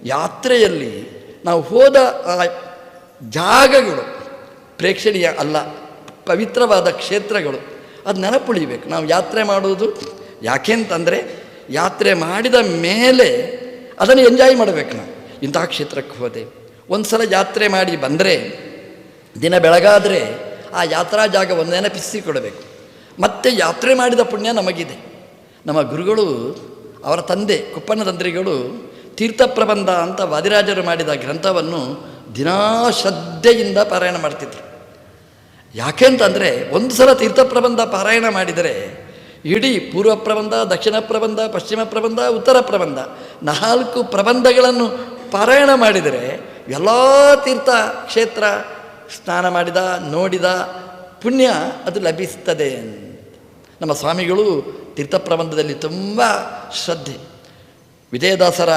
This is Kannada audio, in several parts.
ಯಾತ್ರೆಯಲ್ಲಿ ನಾವು ಹೋದ ಆ ಜಾಗಗಳು ಪ್ರೇಕ್ಷಣೀಯ ಅಲ್ಲ, ಪವಿತ್ರವಾದ ಕ್ಷೇತ್ರಗಳು, ಅದು ನೆನಪುಳಿಬೇಕು. ನಾವು ಯಾತ್ರೆ ಮಾಡುವುದು ಯಾಕೆಂತಂದರೆ ಯಾತ್ರೆ ಮಾಡಿದ ಮೇಲೆ ಅದನ್ನು ಎಂಜಾಯ್ ಮಾಡಬೇಕು. ನಾವು ಇಂಥ ಕ್ಷೇತ್ರಕ್ಕೆ ಹೋದೆ, ಒಂದು ಸಲ ಯಾತ್ರೆ ಮಾಡಿ ಬಂದರೆ ದಿನ ಬೆಳಗಾದರೆ ಆ ಯಾತ್ರಾ ಜಾಗವನ್ನು ನೆನಪಿಸಿಕೊಡಬೇಕು. ಮತ್ತೆ ಯಾತ್ರೆ ಮಾಡಿದ ಪುಣ್ಯ ನಮಗಿದೆ. ನಮ್ಮ ಗುರುಗಳು, ಅವರ ತಂದೆ ಕುಪ್ಪಣ್ಣ ತಂತ್ರಿಗಳು ತೀರ್ಥ ಪ್ರಬಂಧ ಅಂತ ವಾದಿರಾಜರು ಮಾಡಿದ ಗ್ರಂಥವನ್ನು ದಿನಾ ಶ್ರದ್ಧೆಯಿಂದ ಪಾರಾಯಣ ಮಾಡ್ತಿದ್ರು. ಯಾಕೆಂತಂದರೆ ಒಂದು ಸಲ ತೀರ್ಥ ಪ್ರಬಂಧ ಪಾರಾಯಣ ಮಾಡಿದರೆ ಇಡೀ ಪೂರ್ವ ಪ್ರಬಂಧ, ದಕ್ಷಿಣ ಪ್ರಬಂಧ, ಪಶ್ಚಿಮ ಪ್ರಬಂಧ, ಉತ್ತರ ಪ್ರಬಂಧ 4 ಪ್ರಬಂಧಗಳನ್ನು ಪಾರಾಯಣ ಮಾಡಿದರೆ ಎಲ್ಲ ತೀರ್ಥ ಕ್ಷೇತ್ರ ಸ್ನಾನ ಮಾಡಿದ ನೋಡಿದ ಪುಣ್ಯ ಅದು ಲಭಿಸ್ತದೆ. ನಮ್ಮ ಸ್ವಾಮಿಗಳು ತೀರ್ಥ ಪ್ರಬಂಧದಲ್ಲಿ ತುಂಬ ಶ್ರದ್ಧೆ. ವಿಜಯದಾಸರ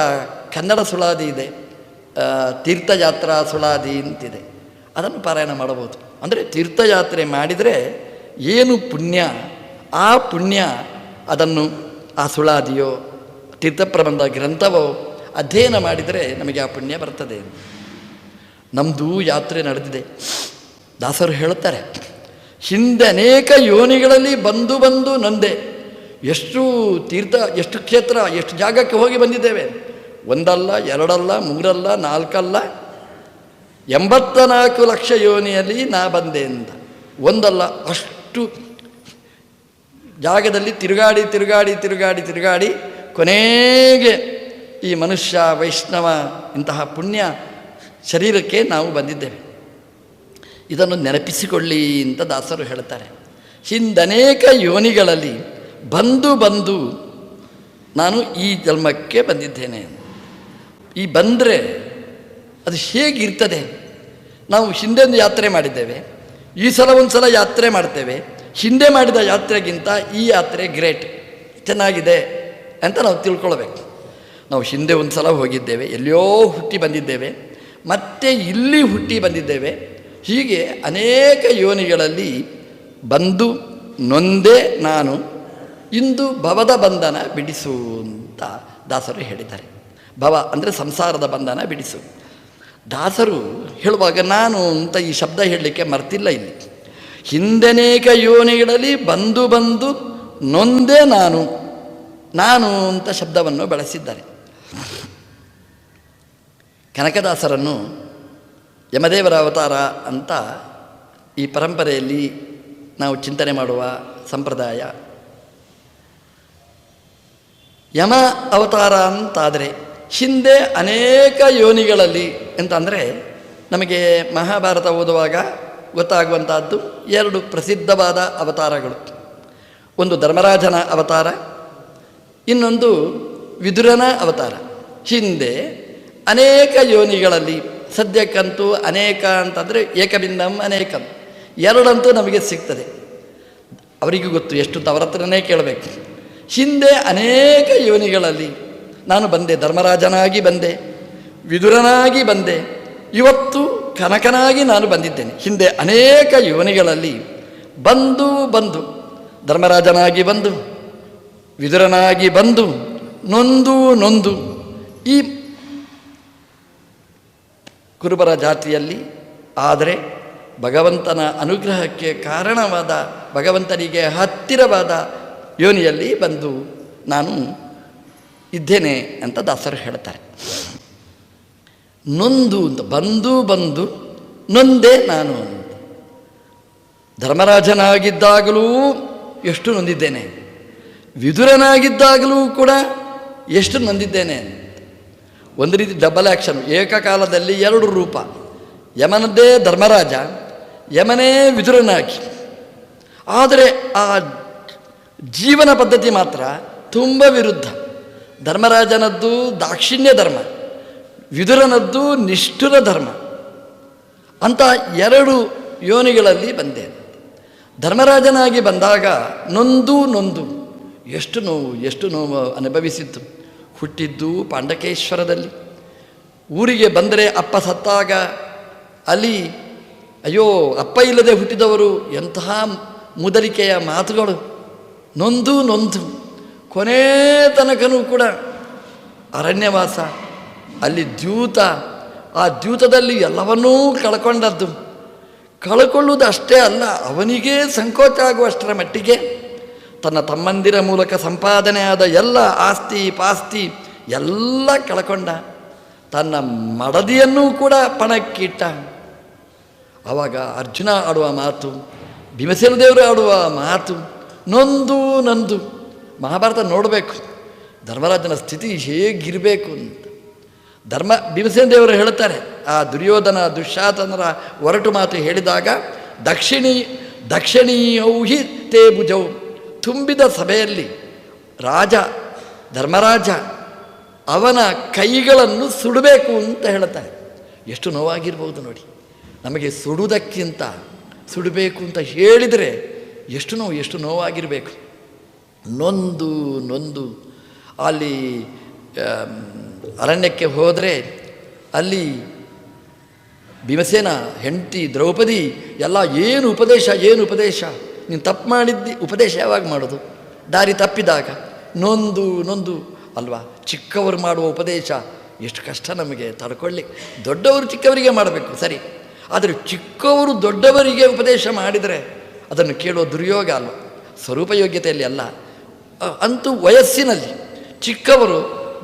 ಕನ್ನಡ ಸುಳಾದಿ ಇದೆ, ತೀರ್ಥಯಾತ್ರಾ ಸುಳಾದಿ ಅಂತಿದೆ, ಅದನ್ನು ಪಾರಾಯಣ ಮಾಡಬಹುದು. ಅಂದರೆ ತೀರ್ಥಯಾತ್ರೆ ಮಾಡಿದರೆ ಏನು ಪುಣ್ಯ, ಆ ಪುಣ್ಯ ಅದನ್ನು ಆ ಸುಳಾದಿಯೋ ತೀರ್ಥ ಪ್ರಬಂಧ ಗ್ರಂಥವೋ ಅಧ್ಯಯನ ಮಾಡಿದರೆ ನಮಗೆ ಆ ಪುಣ್ಯ ಬರ್ತದೆ. ನಮ್ಮದು ಯಾತ್ರೆ ನಡೆದಿದೆ. ದಾಸರು ಹೇಳುತ್ತಾರೆ, ಹಿಂದೆ ಅನೇಕ ಯೋನಿಗಳಲ್ಲಿ ಬಂದು ಬಂದು ನೊಂದೆ. ಎಷ್ಟು ತೀರ್ಥ, ಎಷ್ಟು ಕ್ಷೇತ್ರ, ಎಷ್ಟು ಜಾಗಕ್ಕೆ ಹೋಗಿ ಬಂದಿದ್ದೇವೆ. ಒಂದಲ್ಲ, ಎರಡಲ್ಲ, ಮೂರಲ್ಲ, ನಾಲ್ಕಲ್ಲ, 84 ಲಕ್ಷ ಯೋನಿಯಲ್ಲಿ ನಾ ಬಂದೆ ಅಂತ. ಒಂದಲ್ಲ, ಅಷ್ಟು ಜಾಗದಲ್ಲಿ ತಿರುಗಾಡಿ ತಿರುಗಾಡಿ ತಿರುಗಾಡಿ ತಿರುಗಾಡಿ ಕೊನೆಗೆ ಈ ಮನುಷ್ಯ ವೈಷ್ಣವ ಇಂತಹ ಪುಣ್ಯ ಶರೀರಕ್ಕೆ ನಾವು ಬಂದಿದ್ದೇವೆ. ಇದನ್ನು ನೆನಪಿಸಿಕೊಳ್ಳಿ ಅಂತ ದಾಸರು ಹೇಳ್ತಾರೆ. ಹಿಂದನೇಕ ಯೋನಿಗಳಲ್ಲಿ ಬಂದು ಬಂದು ನಾನು ಈ ಜನ್ಮಕ್ಕೆ ಬಂದಿದ್ದೇನೆ. ಈ ಬಂದರೆ ಅದು ಹೇಗಿರ್ತದೆ? ನಾವು ಹಿಂದೆ ಒಂದು ಯಾತ್ರೆ ಮಾಡಿದ್ದೇವೆ, ಈ ಸಲ ಒಂದು ಸಲ ಯಾತ್ರೆ ಮಾಡ್ತೇವೆ. ಹಿಂದೆ ಮಾಡಿದ ಯಾತ್ರೆಗಿಂತ ಈ ಯಾತ್ರೆ ಗ್ರೇಟ್, ಚೆನ್ನಾಗಿದೆ ಅಂತ ನಾವು ತಿಳ್ಕೊಳ್ಬೇಕು. ನಾವು ಹಿಂದೆ ಒಂದು ಸಲ ಹೋಗಿದ್ದೇವೆ, ಎಲ್ಲಿಯೋ ಹುಟ್ಟಿ ಬಂದಿದ್ದೇವೆ, ಮತ್ತೆ ಇಲ್ಲಿ ಹುಟ್ಟಿ ಬಂದಿದ್ದೇವೆ. ಹೀಗೆ ಅನೇಕ ಯೋನಿಗಳಲ್ಲಿ ಬಂದು ನೊಂದೆ ನಾನು, ಇಂದು ಭವದ ಬಂಧನ ಬಿಡಿಸು ಅಂತ ದಾಸರು ಹೇಳಿದ್ದಾರೆ. ಭವ ಅಂದರೆ ಸಂಸಾರದ ಬಂಧನ ಬಿಡಿಸು. ದಾಸರು ಹೇಳುವಾಗ ನಾನು ಅಂತ ಈ ಶಬ್ದ ಹೇಳಲಿಕ್ಕೆ ಮರ್ತಿಲ್ಲ. ಇಲ್ಲಿ ಹಿಂದನೇಕ ಯೋನಿಗಳಲ್ಲಿ ಬಂದು ಬಂದು ನೊಂದೆ ನಾನು, ನಾನು ಅಂತ ಶಬ್ದವನ್ನು ಬಳಸಿದ್ದಾರೆ. ಕನಕದಾಸರನ್ನು ಯಮದೇವರ ಅವತಾರ ಅಂತ ಈ ಪರಂಪರೆಯಲ್ಲಿ ನಾವು ಚಿಂತನೆ ಮಾಡುವ ಸಂಪ್ರದಾಯ. ಯಮ ಅವತಾರ ಅಂತಾದರೆ ಹಿಂದೆ ಅನೇಕ ಯೋನಿಗಳಲ್ಲಿ ಅಂತಂದರೆ ನಮಗೆ ಮಹಾಭಾರತ ಓದುವಾಗ ಗೊತ್ತಾಗುವಂಥದ್ದು 2 ಪ್ರಸಿದ್ಧವಾದ ಅವತಾರಗಳು. ಒಂದು ಧರ್ಮರಾಜನ ಅವತಾರ, ಇನ್ನೊಂದು ವಿದುರನ ಅವತಾರ. ಹಿಂದೆ ಅನೇಕ ಯೋನಿಗಳಲ್ಲಿ, ಸದ್ಯಕ್ಕಂತೂ ಅನೇಕ ಅಂತಂದರೆ ಏಕಭಿನ್ನಂ ಅನೇಕಂ, 2 ಅಂತೂ ನಮಗೆ ಸಿಗ್ತದೆ. ಅವರಿಗೂ ಗೊತ್ತು, ಎಷ್ಟು ಅವರ ಹತ್ರನೇ ಕೇಳಬೇಕು. ಹಿಂದೆ ಅನೇಕ ಯೋನಿಗಳಲ್ಲಿ ನಾನು ಬಂದೆ, ಧರ್ಮರಾಜನಾಗಿ ಬಂದೆ, ವಿದುರನಾಗಿ ಬಂದೆ, ಇವತ್ತು ಕನಕನಾಗಿ ನಾನು ಬಂದಿದ್ದೇನೆ. ಹಿಂದೆ ಅನೇಕ ಯೋನಿಗಳಲ್ಲಿ ಬಂದು ಬಂದು ಧರ್ಮರಾಜನಾಗಿ ಬಂದು, ವಿದುರನಾಗಿ ಬಂದು, ನೊಂದು ನೊಂದು ಈ ಕುರುಬರ ಜಾತಿಯಲ್ಲಿ, ಆದರೆ ಭಗವಂತನ ಅನುಗ್ರಹಕ್ಕೆ ಕಾರಣವಾದ, ಭಗವಂತನಿಗೆ ಹತ್ತಿರವಾದ ಯೋನಿಯಲ್ಲಿ ಬಂದು ನಾನು ಇದ್ದೇನೆ ಅಂತ ದಾಸರು ಹೇಳ್ತಾರೆ. ನೊಂದು ಅಂತ ಬಂದು ಬಂದು ನೊಂದೆ ನಾನು ಅಂತ. ಧರ್ಮರಾಜನಾಗಿದ್ದಾಗಲೂ ಎಷ್ಟು ನೊಂದಿದ್ದೇನೆ, ವಿದುರನಾಗಿದ್ದಾಗಲೂ ಕೂಡ ಎಷ್ಟು ನೊಂದಿದ್ದೇನೆ ಅಂತ. ಒಂದು ರೀತಿ ಡಬಲ್ ಆ್ಯಕ್ಷನ್, ಏಕಕಾಲದಲ್ಲಿ 2 ರೂಪ. ಯಮನದ್ದೇ ಧರ್ಮರಾಜ, ಯಮನೇ ವಿದುರನಾಗಿ. ಆದರೆ ಆ ಜೀವನ ಪದ್ಧತಿ ಮಾತ್ರ ತುಂಬ ವಿರುದ್ಧ. ಧರ್ಮರಾಜನದ್ದು ದಾಕ್ಷಿಣ್ಯ ಧರ್ಮ, ವಿದುರನದ್ದು ನಿಷ್ಠುರ ಧರ್ಮ ಅಂತ 2 ಯೋನಿಗಳಲ್ಲಿ ಬಂದೆ. ಧರ್ಮರಾಜನಾಗಿ ಬಂದಾಗ ನೊಂದು ನೊಂದು ಎಷ್ಟು ನೋವು ಅನುಭವಿಸಿದ್ದು. ಹುಟ್ಟಿದ್ದು ಪಾಂಡಕೇಶ್ವರದಲ್ಲಿ. ಊರಿಗೆ ಬಂದರೆ ಅಪ್ಪ ಸತ್ತಾಗ ಅಲ್ಲಿ ಅಯ್ಯೋ ಅಪ್ಪ ಇಲ್ಲದೆ ಹುಟ್ಟಿದವರು ಎಂತಹ ಮುದರಿಕೆಯ ಮಾತುಗಳು. ನೊಂದು ನೊಂದು ಕೊನೇ ತನಕನೂ ಕೂಡ ಅರಣ್ಯವಾಸ, ಅಲ್ಲಿ ದ್ಯೂತ, ಆ ದ್ಯೂತದಲ್ಲಿ ಎಲ್ಲವನ್ನೂ ಕಳ್ಕೊಂಡದ್ದು. ಕಳ್ಕೊಳ್ಳುವುದು ಅಷ್ಟೇ ಅಲ್ಲ, ಅವನಿಗೇ ಸಂಕೋಚ ಆಗುವಷ್ಟರ ಮಟ್ಟಿಗೆ ತನ್ನ ತಮ್ಮಂದಿರ ಮೂಲಕ ಸಂಪಾದನೆ ಆದ ಎಲ್ಲ ಆಸ್ತಿ ಪಾಸ್ತಿ ಎಲ್ಲ ಕಳ್ಕೊಂಡ. ತನ್ನ ಮಡದಿಯನ್ನೂ ಕೂಡ ಪಣಕ್ಕಿಟ್ಟ. ಆವಾಗ ಅರ್ಜುನ ಆಡುವ ಮಾತು, ಭೀಮಸೇನ ದೇವರು ಆಡುವ ಮಾತು, ನೊಂದು ಮಹಾಭಾರತ ನೋಡಬೇಕು, ಧರ್ಮರಾಜನ ಸ್ಥಿತಿ ಹೇಗಿರಬೇಕು ಅಂತ. ಭೀಮಸೇನ ದೇವರು ಹೇಳ್ತಾರೆ, ಆ ದುರ್ಯೋಧನ ದುಶ್ಯಾಸನರ ಒರಟು ಮಾತು ಹೇಳಿದಾಗ, ದಕ್ಷಿಣೀಯೌಹಿ ತೇ ಭುಜೌ, ತುಂಬಿದ ಸಭೆಯಲ್ಲಿ ಧರ್ಮರಾಜ ಅವನ ಕೈಗಳನ್ನು ಸುಡಬೇಕು ಅಂತ ಹೇಳ್ತಾರೆ. ಎಷ್ಟು ನೋವಾಗಿರ್ಬೋದು ನೋಡಿ. ನಮಗೆ ಸುಡುವುದಕ್ಕಿಂತ ಸುಡಬೇಕು ಅಂತ ಹೇಳಿದರೆ ಎಷ್ಟು ನೋವಾಗಿರಬೇಕು. ನೊಂದು ಅಲ್ಲಿ ಅರಣ್ಯಕ್ಕೆ ಹೋದರೆ ಅಲ್ಲಿ ಭೀಮಸೇನ ಹೆಂಡತಿ ದ್ರೌಪದಿ ಎಲ್ಲ ಏನು ಉಪದೇಶ, ನೀನು ತಪ್ಪು ಮಾಡಿದ್ದಿ, ಉಪದೇಶ ಯಾವಾಗ ಮಾಡೋದು? ದಾರಿ ತಪ್ಪಿದಾಗ ನೊಂದು ಅಲ್ವಾ. ಚಿಕ್ಕವರು ಮಾಡುವ ಉಪದೇಶ ಎಷ್ಟು ಕಷ್ಟ ನಮಗೆ ತಡ್ಕೊಳ್ಳಿ. ದೊಡ್ಡವರು ಚಿಕ್ಕವರಿಗೆ ಮಾಡಬೇಕು ಸರಿ, ಆದರೆ ಚಿಕ್ಕವರು ದೊಡ್ಡವರಿಗೆ ಉಪದೇಶ ಮಾಡಿದರೆ ಅದನ್ನು ಕೇಳುವ ದುರ್ಯೋಗ ಅಲ್ವ, ಸ್ವರೂಪ ಯೋಗ್ಯತೆಯಲ್ಲಿ ಅಲ್ಲ. ಅಂತೂ ವಯಸ್ಸಿನಲ್ಲಿ ಚಿಕ್ಕವರು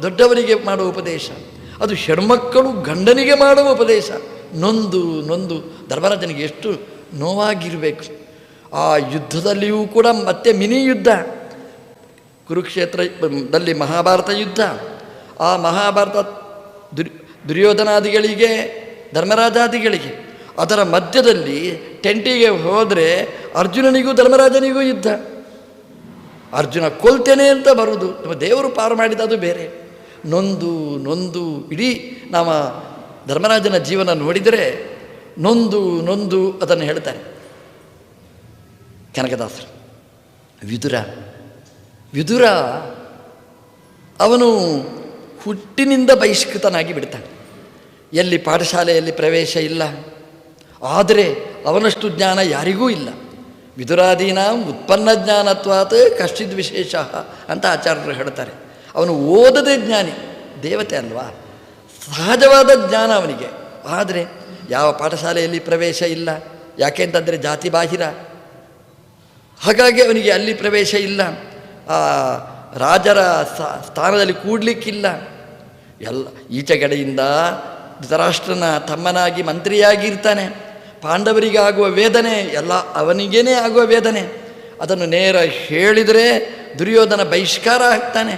ದೊಡ್ಡವರಿಗೆ ಮಾಡುವ ಉಪದೇಶ, ಅದು ಹೆಣ್ಮಕ್ಕಳು ಗಂಡನಿಗೆ ಮಾಡುವ ಉಪದೇಶ. ನೊಂದು ಧರ್ಮರಾಜನಿಗೆ ಎಷ್ಟು ನೋವಾಗಿರಬೇಕು. ಆ ಯುದ್ಧದಲ್ಲಿಯೂ ಕೂಡ ಮತ್ತೆ ಮಿನಿ ಯುದ್ಧ, ಕುರುಕ್ಷೇತ್ರದಲ್ಲಿ ಮಹಾಭಾರತ ಯುದ್ಧ. ಆ ಮಹಾಭಾರತ ದುರ್ಯೋಧನಾದಿಗಳಿಗೆ ಧರ್ಮರಾಜಾದಿಗಳಿಗೆ, ಅದರ ಮಧ್ಯದಲ್ಲಿ ಟೆಂಟಿಗೆ ಹೋದರೆ ಅರ್ಜುನನಿಗೂ ಧರ್ಮರಾಜನಿಗೂ ಯುದ್ಧ. ಅರ್ಜುನ ಕೊಲ್ತೇನೆ ಅಂತ ಬರುವುದು, ನಮ್ಮ ದೇವರು ಪಾರು ಮಾಡಿದ್ದು ಬೇರೆ. ನೊಂದು ಇಡೀ ನಮ್ಮ ಧರ್ಮರಾಜನ ಜೀವನ ನೋಡಿದರೆ ನೊಂದು ಅದನ್ನು ಹೇಳ್ತಾರೆ ಕನಕದಾಸರು. ವಿದುರ ಅವನು ಹುಟ್ಟಿನಿಂದ ಬಹಿಷ್ಕೃತನಾಗಿ ಬಿಡ್ತಾನೆ. ಎಲ್ಲಿ ಪಾಠಶಾಲೆಯಲ್ಲಿ ಪ್ರವೇಶ ಇಲ್ಲ, ಆದರೆ ಅವನಷ್ಟು ಜ್ಞಾನ ಯಾರಿಗೂ ಇಲ್ಲ. ವಿದುರಾದೀನ ಉತ್ಪನ್ನ ಜ್ಞಾನತ್ವಾತ್ ಕಶ್ಚಿದ್ ವಿಶೇಷ ಅಂತ ಆಚಾರ್ಯರು ಹೇಳ್ತಾರೆ. ಅವನು ಓದದೆ ಜ್ಞಾನಿ, ದೇವತೆ ಅಲ್ವಾ, ಸಹಜವಾದ ಜ್ಞಾನ ಅವನಿಗೆ. ಆದರೆ ಯಾವ ಪಾಠಶಾಲೆಯಲ್ಲಿ ಪ್ರವೇಶ ಇಲ್ಲ, ಯಾಕೆ ಅಂತಂದರೆ ಜಾತಿ ಬಾಹಿರ, ಹಾಗಾಗಿ ಅವನಿಗೆ ಅಲ್ಲಿ ಪ್ರವೇಶ ಇಲ್ಲ. ಆ ರಾಜರ ಸ್ಥಾನದಲ್ಲಿ ಕೂಡಲಿಕ್ಕಿಲ್ಲ. ಈಚೆಗಡೆಯಿಂದ ಧೃತರಾಷ್ಟ್ರನ ತಮ್ಮನಾಗಿ ಮಂತ್ರಿಯಾಗಿರ್ತಾನೆ. ಪಾಂಡವರಿಗಾಗುವ ವೇದನೆ ಎಲ್ಲ ಅವನಿಗೇನೇ ಆಗುವ ವೇದನೆ. ಅದನ್ನು ನೇರ ಹೇಳಿದರೆ ದುರ್ಯೋಧನ ಬಹಿಷ್ಕಾರ ಆಗ್ತಾನೆ.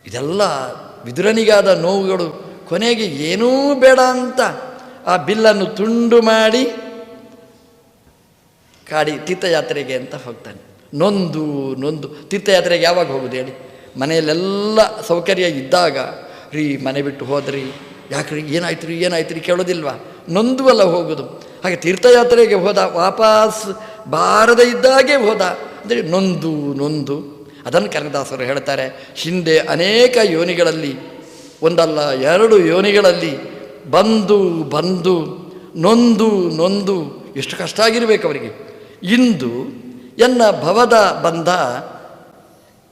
ಇದೆಲ್ಲ ವಿದುರನಿಗಾದ ನೋವುಗಳು. ಕೊನೆಗೆ ಏನೂ ಬೇಡ ಅಂತ ಆ ಬಿಲ್ಲನ್ನು ತುಂಡು ಮಾಡಿ ತೀರ್ಥಯಾತ್ರೆಗೆ ಅಂತ ಹೋಗ್ತಾನೆ. ನೊಂದು ತೀರ್ಥಯಾತ್ರೆಗೆ ಯಾವಾಗ ಹೋಗುದು ಹೇಳಿ? ಮನೆಯಲ್ಲೆಲ್ಲ ಸೌಕರ್ಯ ಇದ್ದಾಗ, ರೀ ಮನೆ ಬಿಟ್ಟು ಹೋದ್ರಿ, ಯಾಕ್ರಿ ಏನಾಯ್ತು ರೀ ಕೇಳೋದಿಲ್ವಾ? ನೊಂದು ಅಲ್ಲ ಹೋಗೋದು. ಹಾಗೆ ತೀರ್ಥಯಾತ್ರೆಗೆ ಹೋದ, ವಾಪಸ್ ಬಾರದೇ ಇದ್ದಾಗೆ ಹೋದ ಅಂದರೆ ನೊಂದು. ಅದನ್ನು ಕನಕದಾಸರು ಹೇಳ್ತಾರೆ, ಹಿಂದೆ ಅನೇಕ ಯೋನಿಗಳಲ್ಲಿ, ಒಂದಲ್ಲ ಎರಡು ಯೋನಿಗಳಲ್ಲಿ ಬಂದು ನೊಂದು ಎಷ್ಟು ಕಷ್ಟ ಆಗಿರಬೇಕು ಅವರಿಗೆ. ಇಂದು ಎನ್ನ ಭವದ ಬಂಧ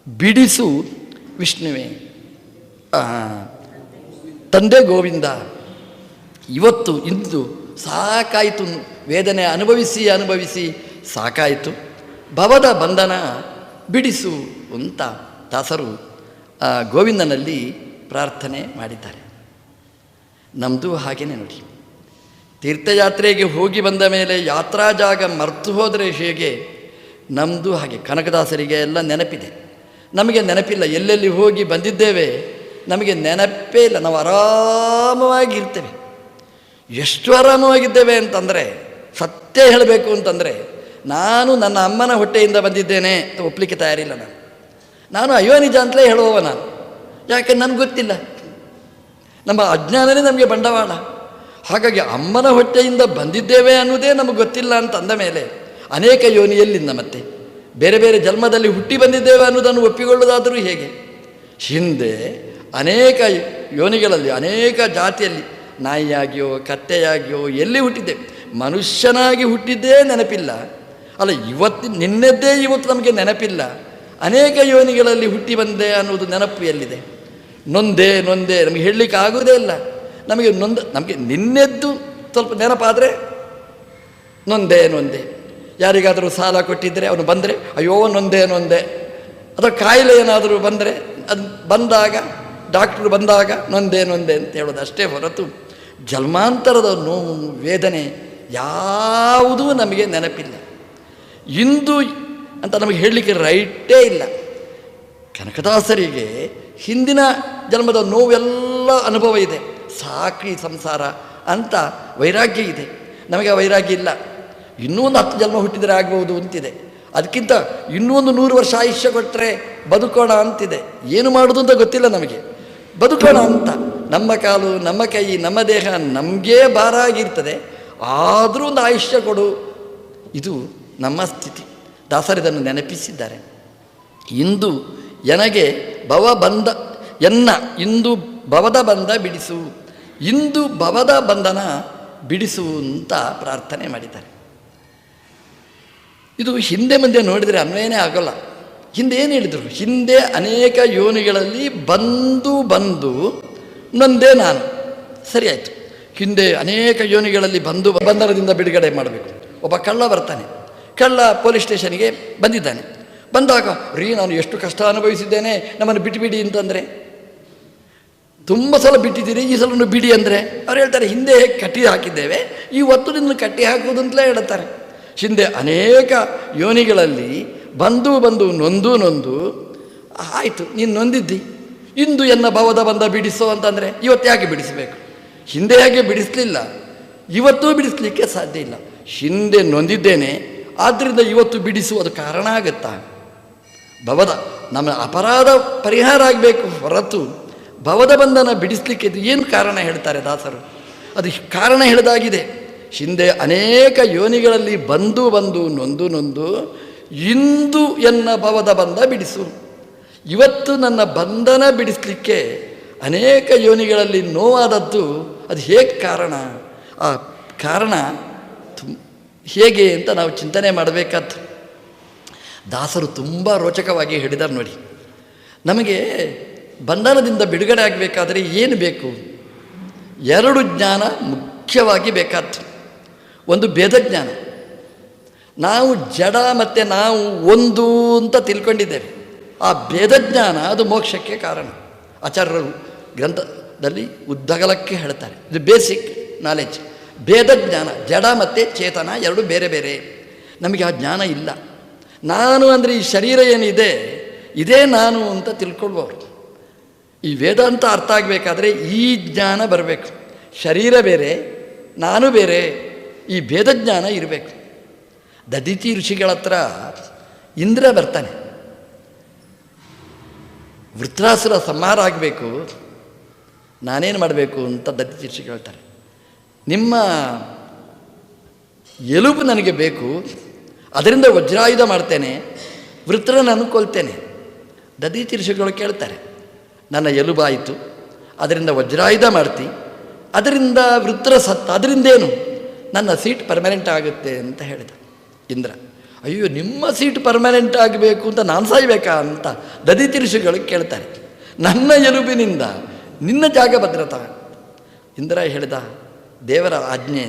ಬಿಡಿಸು ವಿಷ್ಣುವೇ, ತಂದೆ ಗೋವಿಂದ. ಇಂದು ಸಾಕಾಯಿತು, ವೇದನೆ ಅನುಭವಿಸಿ ಸಾಕಾಯಿತು, ಭವದ ಬಂಧನ ಬಿಡಿಸು ಅಂತ ದಾಸರು ಗೋವಿಂದನಲ್ಲಿ ಪ್ರಾರ್ಥನೆ ಮಾಡಿದ್ದಾರೆ. ನಮ್ಮದು ಹಾಗೇನೆ ನೋಡಿ. ತೀರ್ಥಯಾತ್ರೆಗೆ ಹೋಗಿ ಬಂದ ಮೇಲೆ ಯಾತ್ರಾ ಜಾಗ ಮರ್ತು ಹೋದರೆ ಹೇಗೆ, ನಮ್ಮದು ಹಾಗೆ. ಕನಕದಾಸರಿಗೆ ಎಲ್ಲ ನೆನಪಿದೆ, ನಮಗೆ ನೆನಪಿಲ್ಲ. ಎಲ್ಲೆಲ್ಲಿ ಹೋಗಿ ಬಂದಿದ್ದೇವೆ ನಮಗೆ ನೆನಪೇ ಇಲ್ಲ. ನಾವು ಆರಾಮವಾಗಿರ್ತೇವೆ. ಎಷ್ಟು ಆರಾಮವಾಗಿದ್ದೇವೆ ಅಂತಂದರೆ, ಸತ್ಯ ಹೇಳಬೇಕು ಅಂತಂದರೆ, ನಾನು ನನ್ನ ಅಮ್ಮನ ಹೊಟ್ಟೆಯಿಂದ ಬಂದಿದ್ದೇನೆ ಅಂತ ಒಪ್ಪಲಿಕ್ಕೆ ತಯಾರಿಲ್ಲ. ನಾನು ಅಯೋನಿಜ ಅಂತಲೇ ಹೇಳುವವ ನಾನು. ಯಾಕೆ ನನಗೆ ಗೊತ್ತಿಲ್ಲ, ನಮ್ಮ ಅಜ್ಞಾನವೇ ನಮಗೆ ಬಂಡವಾಳ. ಹಾಗಾಗಿ ಅಮ್ಮನ ಹೊಟ್ಟೆಯಿಂದ ಬಂದಿದ್ದೇವೆ ಅನ್ನೋದೇ ನಮಗೆ ಗೊತ್ತಿಲ್ಲ ಅಂತ ಅಂದ ಮೇಲೆ ಅನೇಕ ಯೋನಿಯಲ್ಲಿಂದ ಮತ್ತೆ ಬೇರೆ ಬೇರೆ ಜನ್ಮದಲ್ಲಿ ಹುಟ್ಟಿ ಬಂದಿದ್ದೇವೆ ಅನ್ನೋದನ್ನು ಒಪ್ಪಿಕೊಳ್ಳೋದಾದರೂ ಹೇಗೆ? ಹಿಂದೆ ಅನೇಕ ಯೋನಿಗಳಲ್ಲಿ ಅನೇಕ ಜಾತಿಯಲ್ಲಿ ನಾಯಿಯಾಗಿಯೋ ಕತ್ತೆಯಾಗಿಯೋ ಎಲ್ಲಿ ಹುಟ್ಟಿದ್ದೇವೆ, ಮನುಷ್ಯನಾಗಿ ಹುಟ್ಟಿದ್ದೇ ನೆನಪಿಲ್ಲ. ಅಲ್ಲ, ನಿನ್ನೆದ್ದೇ ಇವತ್ತು ನಮಗೆ ನೆನಪಿಲ್ಲ. ಅನೇಕ ಯೋನಿಗಳಲ್ಲಿ ಹುಟ್ಟಿ ಬಂದೆ ಅನ್ನೋದು ನೆನಪು ಎಲ್ಲಿದೆ? ನೊಂದೆ ನಮಗೆ ಹೇಳಲಿಕ್ಕೆ ಆಗೋದೇ ಇಲ್ಲ. ನಮಗೆ ನಿನ್ನೆದ್ದು ಸ್ವಲ್ಪ ನೆನಪಾದರೆ ನೊಂದೆ. ಯಾರಿಗಾದರೂ ಸಾಲ ಕೊಟ್ಟಿದ್ದರೆ ಅವನು ಬಂದರೆ ಅಯ್ಯೋ ನೊಂದೆ. ಅಥವಾ ಕಾಯಿಲೆ ಏನಾದರೂ ಬಂದರೆ ಅದು ಬಂದಾಗ ಡಾಕ್ಟ್ರು ಬಂದಾಗ ನೊಂದೆ ಅಂತ ಹೇಳೋದು ಅಷ್ಟೇ ಹೊರತು ಜನ್ಮಾಂತರದ ನೋವು ವೇದನೆ ಯಾವುದೂ ನಮಗೆ ನೆನಪಿಲ್ಲ. ಇಂದು ಅಂತ ನಮಗೆ ಹೇಳಲಿಕ್ಕೆ ರೈಟೇ ಇಲ್ಲ. ಕನಕದಾಸರಿಗೆ ಹಿಂದಿನ ಜನ್ಮದ ನೋವೆಲ್ಲ ಅನುಭವ ಇದೆ, ಸಾಕಿ ಸಂಸಾರ ಅಂತ ವೈರಾಗ್ಯ ಇದೆ. ನಮಗೆ ಆ ವೈರಾಗ್ಯ ಇಲ್ಲ. ಇನ್ನೂ ಒಂದು 10 ಜನ್ಮ ಹುಟ್ಟಿದರೆ ಆಗ್ಬೋದು ಅಂತಿದೆ. ಅದಕ್ಕಿಂತ ಇನ್ನೂ ಒಂದು 100 ವರ್ಷ ಆಯುಷ್ಯ ಕೊಟ್ಟರೆ ಬದುಕೋಣ ಅಂತಿದೆ. ಏನು ಮಾಡೋದು ಅಂತ ಗೊತ್ತಿಲ್ಲ ನಮಗೆ, ಬದುಕೋಣ ಅಂತ. ನಮ್ಮ ಕಾಲು, ನಮ್ಮ ಕೈ, ನಮ್ಮ ದೇಹ ನಮಗೇ ಭಾರ ಆಗಿರ್ತದೆ. ಆದರೂ ಒಂದು ಆಯುಷ್ಯ ಕೊಡು, ಇದು ನಮ್ಮ ಸ್ಥಿತಿ. ದಾಸರಿದನ್ನು ನೆನಪಿಸಿದ್ದಾರೆ. ಇಂದು ಎನಗೆ ಇಂದು ಭವದ ಬಂಧ ಬಿಡಿಸು, ಇಂದು ಭವದ ಬಂಧನ ಬಿಡಿಸು ಅಂತ ಪ್ರಾರ್ಥನೆ ಮಾಡಿದ್ದಾರೆ. ಇದು ಹಿಂದೆ ಮುಂದೆ ನೋಡಿದರೆ ಅನ್ವಯನೇ ಆಗೋಲ್ಲ. ಹಿಂದೆ ಏನು ಹೇಳಿದರು? ಹಿಂದೆ ಅನೇಕ ಯೋನಿಗಳಲ್ಲಿ ಬಂದು ನೊಂದೇ ನಾನು. ಸರಿ ಆಯಿತು. ಹಿಂದೆ ಅನೇಕ ಯೋನಿಗಳಲ್ಲಿ ಬಂಧನದಿಂದ ಬಿಡುಗಡೆ ಮಾಡಬೇಕು. ಒಬ್ಬ ಕಳ್ಳ ಬರ್ತಾನೆ. ಕಳ್ಳ ಪೊಲೀಸ್ ಸ್ಟೇಷನ್ಗೆ ಬಂದಿದ್ದಾನೆ. ಬಂದಾಗ ನಾನು ಎಷ್ಟು ಕಷ್ಟ ಅನುಭವಿಸಿದ್ದೇನೆ, ನಮ್ಮನ್ನು ಬಿಟ್ಟುಬಿಡಿ ಅಂತಂದರೆ, ತುಂಬ ಸಲ ಬಿಟ್ಟಿದ್ದೀರಿ, ಈ ಸಲ ಬಿಡಿ ಅಂದರೆ ಅವ್ರು ಹೇಳ್ತಾರೆ ಹಿಂದೆ ಹೇಗೆ ಕಟ್ಟಿ ಹಾಕಿದ್ದೇವೆ, ಇವತ್ತು ನಿನ್ನ ಕಟ್ಟಿ ಹಾಕುವುದು ಅಂತಲೇ ಹೇಳ್ತಾರೆ. ಹಿಂದೆ ಅನೇಕ ಯೋನಿಗಳಲ್ಲಿ ಬಂದು ನೊಂದು ಆಯಿತು, ನೀನು ನೊಂದಿದ್ದಿ, ಇಂದು ಎನ್ನ ಭವದ ಬಂದ ಬಿಡಿಸೋ ಅಂತಂದರೆ ಇವತ್ತು ಯಾಕೆ ಬಿಡಿಸಬೇಕು? ಹಿಂದೆ ಹೇಗೆ ಬಿಡಿಸಲಿಲ್ಲ, ಇವತ್ತೂ ಬಿಡಿಸಲಿಕ್ಕೆ ಸಾಧ್ಯ ಇಲ್ಲ. ಹಿಂದೆ ನೊಂದಿದ್ದೇನೆ, ಆದ್ದರಿಂದ ಇವತ್ತು ಬಿಡಿಸುವುದು ಕಾರಣ ಆಗುತ್ತಾ? ಭವದ ನಮ್ಮ ಅಪರಾಧ ಪರಿಹಾರ ಆಗಬೇಕು ಹೊರತು ಭವದ ಬಂಧನ ಬಿಡಿಸಲಿಕ್ಕೆ ಇದು ಏನು ಕಾರಣ ಹೇಳ್ತಾರೆ ದಾಸರು? ಅದು ಕಾರಣ ಹೇಳಿದಾಗಿದೆ. ಹಿಂದೆ ಅನೇಕ ಯೋನಿಗಳಲ್ಲಿ ಬಂದು ನೊಂದು ಇಂದು ಎನ್ನ ಭವದ ಬಂಧ ಬಿಡಿಸು. ಇವತ್ತು ನನ್ನ ಬಂಧನ ಬಿಡಿಸಲಿಕ್ಕೆ ಅನೇಕ ಯೋನಿಗಳಲ್ಲಿ ನೋವಾದದ್ದು ಅದು ಹೇಗೆ ಕಾರಣ? ಆ ಕಾರಣ ಹೇಗೆ ಅಂತ ನಾವು ಚಿಂತನೆ ಮಾಡಬೇಕಾದ್ದು. ದಾಸರು ತುಂಬ ರೋಚಕವಾಗಿ ಹೇಳಿದ್ದಾರೆ ನೋಡಿ. ನಮಗೆ ಬಂಧನದಿಂದ ಬಿಡುಗಡೆ ಆಗಬೇಕಾದರೆ ಏನು ಬೇಕು? 2 ಜ್ಞಾನ ಮುಖ್ಯವಾಗಿ ಬೇಕಾದ್ದು. ಒಂದು ಭೇದಜ್ಞಾನ. ನಾವು ಜಡ ಮತ್ತು ನಾವು ಒಂದು ಅಂತ ತಿಳ್ಕೊಂಡಿದ್ದೇವೆ. ಆ ಭೇದಜ್ಞಾನ ಅದು ಮೋಕ್ಷಕ್ಕೆ ಕಾರಣ. ಆಚಾರ್ಯರು ಗ್ರಂಥದಲ್ಲಿ ಉದ್ದಗಲಕ್ಕೆ ಹೇಳ್ತಾರೆ, ಇದು ಬೇಸಿಕ್ ನಾಲೆಡ್ಜ್. ಭೇದಜ್ಞಾನ, ಜಡ ಮತ್ತು ಚೇತನ 2 ಬೇರೆ ಬೇರೆ. ನಮಗೆ ಆ ಜ್ಞಾನ ಇಲ್ಲ. ನಾನು ಅಂದರೆ ಈ ಶರೀರ ಏನಿದೆ ಇದೇ ನಾನು ಅಂತ ತಿಳ್ಕೊಳ್ಬೋದು. ಈ ವೇದಾಂತ ಅರ್ಥ ಆಗಬೇಕಾದ್ರೆ ಈ ಜ್ಞಾನ ಬರಬೇಕು. ಶರೀರ ಬೇರೆ, ನಾನು ಬೇರೆ, ಈ ಭೇದಜ್ಞಾನ ಇರಬೇಕು. ದದಿತಿ ಋಷಿಗಳ ಹತ್ರ ಇಂದ್ರ ಬರ್ತಾನೆ. ವೃತ್ರಾಸುರ ಸಂಹಾರ ಆಗಬೇಕು, ನಾನೇನು ಮಾಡಬೇಕು ಅಂತ ದದಿತಿ ಋಷಿಗಳು ಹೇಳ್ತಾರೆ. ನಿಮ್ಮ ಎಲುಬು ನನಗೆ ಬೇಕು, ಅದರಿಂದ ವಜ್ರಾಯುಧ ಮಾಡ್ತೇನೆ, ವೃತ್ರನನ್ನು ಕೊಲ್ತೇನೆ. ದದಿತಿ ಋಷಿಗಳು ಕೇಳ್ತಾರೆ, ನನ್ನ ಎಲುಬಾಯಿತು, ಅದರಿಂದ ವಜ್ರಾಯುಧ ಮಾಡ್ತಿ, ಅದರಿಂದ ವೃತ್ರ ಸತ್ತ, ಅದರಿಂದೇನು? ನನ್ನ ಸೀಟ್ ಪರ್ಮನೆಂಟ್ ಆಗುತ್ತೆ ಅಂತ ಹೇಳಿದ ಇಂದ್ರ. ಅಯ್ಯೋ, ನಿಮ್ಮ ಸೀಟ್ ಪರ್ಮನೆಂಟ್ ಆಗಬೇಕು ಅಂತ ನಾನು ಸಾಯ್ಬೇಕಾ ಅಂತ ದದಿತಿ ಋಷಿಗಳು ಕೇಳ್ತಾರೆ. ನನ್ನ ಎಲುಬಿನಿಂದ ನಿನ್ನ ಜಾಗ ಭದ್ರತಾ. ಇಂದ್ರ ಹೇಳಿದ, ದೇವರ ಆಜ್ಞೆ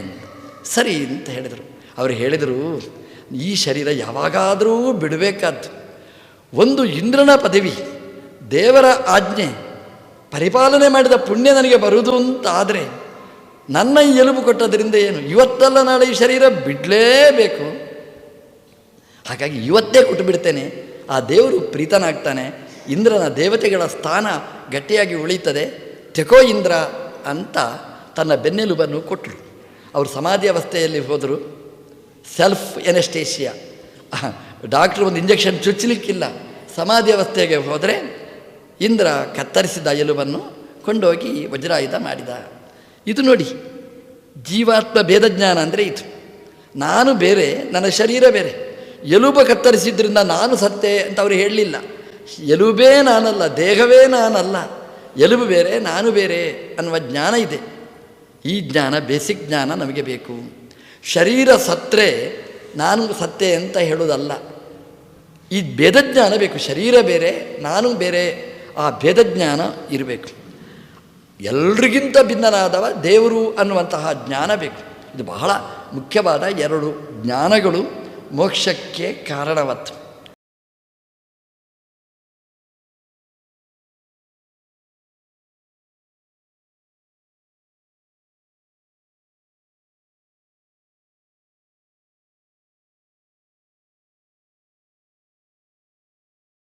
ಸರಿ ಅಂತ ಹೇಳಿದರು. ಅವರು ಹೇಳಿದರು, ಈ ಶರೀರ ಯಾವಾಗಾದರೂ ಬಿಡಬೇಕಾದ್ದು. ಒಂದು ಇಂದ್ರನ ಪದವಿ, ದೇವರ ಆಜ್ಞೆ ಪರಿಪಾಲನೆ ಮಾಡಿದ ಪುಣ್ಯ ನನಗೆ ಬರುವುದು ಅಂತ ಆದರೆ ನನ್ನ ಎಲುಬು ಕೊಟ್ಟದ್ರಿಂದ ಏನು? ಇವತ್ತಲ್ಲ ನಾಳೆ ಈ ಶರೀರ ಬಿಡಲೇಬೇಕು. ಹಾಗಾಗಿ ಇವತ್ತೇ ಕೊಟ್ಟು ಬಿಡ್ತೇನೆ. ಆ ದೇವರು ಪ್ರೀತನಾಗ್ತಾನೆ. ಇಂದ್ರನ ದೇವತೆಗಳ ಸ್ಥಾನ ಗಟ್ಟಿಯಾಗಿ ಉಳೀತದೆ. ತೆಕೋ ಇಂದ್ರ ಅಂತ ತನ್ನ ಬೆನ್ನೆಲುಬನ್ನು ಕೊಟ್ಟರು. ಅವರು ಸಮಾಧಿ ಅವಸ್ಥೆಯಲ್ಲಿ ಹೋದರು. ಸೆಲ್ಫ್ ಎನೆಸ್ಟೇಷಿಯಾ, ಡಾಕ್ಟ್ರು ಒಂದು ಇಂಜೆಕ್ಷನ್ ಚುಚ್ಚಲಿಕ್ಕಿಲ್ಲ. ಸಮಾಧಿ ಅವಸ್ಥೆಗೆ ಹೋದರೆ ಇಂದ್ರ ಕತ್ತರಿಸಿದ ಎಲುಬನ್ನು ಕೊಂಡೋಗಿ ವಜ್ರಾಯುಧ ಮಾಡಿದ. ಇದು ನೋಡಿ, ಜೀವಾತ್ಮ ಭೇದಜ್ಞಾನ ಅಂದರೆ ಇದು. ನಾನು ಬೇರೆ, ನನ್ನ ಶರೀರ ಬೇರೆ. ಎಲುಬು ಕತ್ತರಿಸಿದ್ರಿಂದ ನಾನು ಸತ್ತೆ ಅಂತ ಅವರು ಹೇಳಲಿಲ್ಲ. ಎಲುಬೇ ನಾನಲ್ಲ, ದೇಹವೇ ನಾನಲ್ಲ, ಎಲುಬು ಬೇರೆ, ನಾನು ಬೇರೆ ಅನ್ನುವ ಜ್ಞಾನ ಇದೆ. ಈ ಜ್ಞಾನ, ಬೇಸಿಕ್ ಜ್ಞಾನ ನಮಗೆ ಬೇಕು. ಶರೀರ ಸತ್ತರೆ ನಾನು ಸತ್ತೆ ಅಂತ ಹೇಳೋದಲ್ಲ. ಈ ಭೇದಜ್ಞಾನ ಬೇಕು. ಶರೀರ ಬೇರೆ, ನಾನು ಬೇರೆ ಆ ಭೇದ ಜ್ಞಾನ ಇರಬೇಕು. ಎಲ್ರಿಗಿಂತ ಭಿನ್ನನಾದವ ದೇವರು ಅನ್ನುವಂತಹ ಜ್ಞಾನ ಬೇಕು. ಇದು ಬಹಳ ಮುಖ್ಯವಾದ ಎರಡು ಜ್ಞಾನಗಳು ಮೋಕ್ಷಕ್ಕೆ ಕಾರಣವತ್ತು.